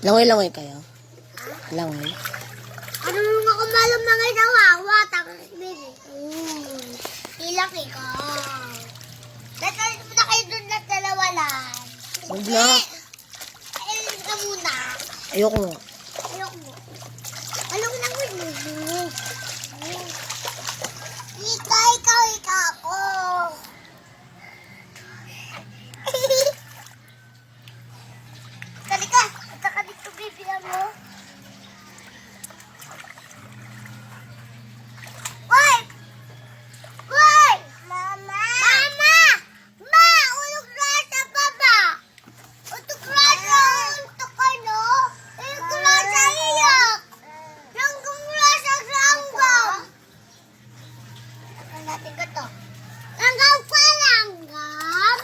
Langoy-langoy kayo? Langoy. Ano nung ako malam na ngayon ang hawa, tapos bili. Ilang ikaw. Natalit mo na kayo doon na dalawa lang. Huwag na. Ayun ka muna. Ayoko nga. Ayoko mo. Alam na mo yun. Ikaw ako. Kalika, punta ka dito, baby, mo. Hoy! Hoy! Mama! Mama! Ma! Ulog na sa baba! Utok na sa untok ka, no? Ulog na sa iyak! Langgam na sa langgam! Ang natin ko to. Langgam pa, langgam!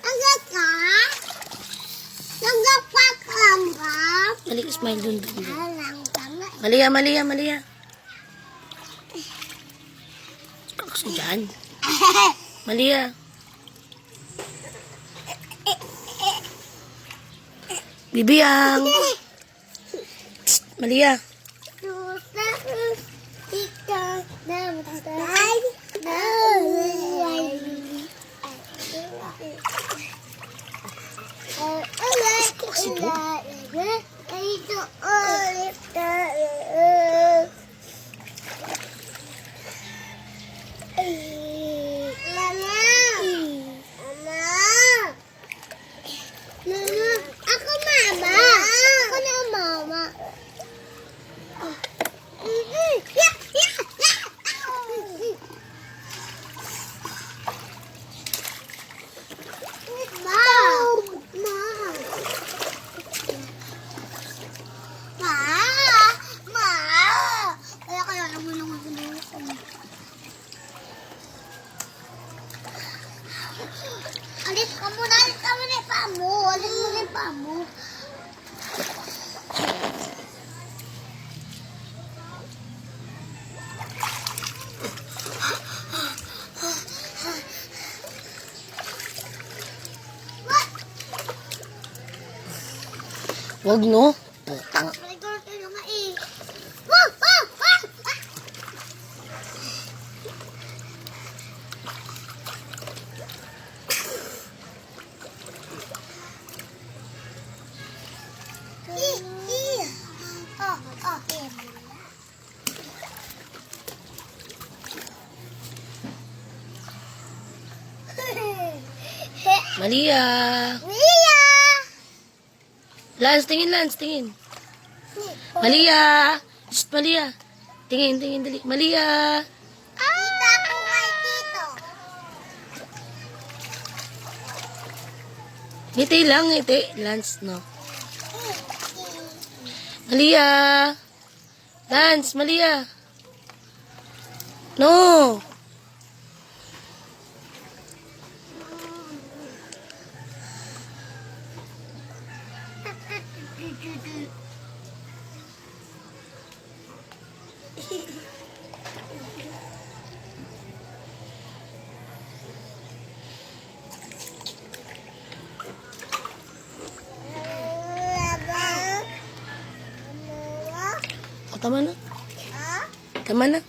Langgam ka? Langgam pa, langgam? Mali, smile dun. Langgam na. Malia. Kakso dyan. Malia. Bibiyang. Psst, Malia. Ako mama. Ako na mama. Alis ka muna yung paa mo. Alis mo na yung paa mo. Wag no. Putang. Nagkaroon tayo nga eh. Malia. Mia! Lance, tingin. Malia. Shh, Malia. Tingin, dali. Malia. Kita ko kay Tito. Ngiti lang, ngiti. Lance, no. Malia. Lance, Malia. No. Tama na. Tama na.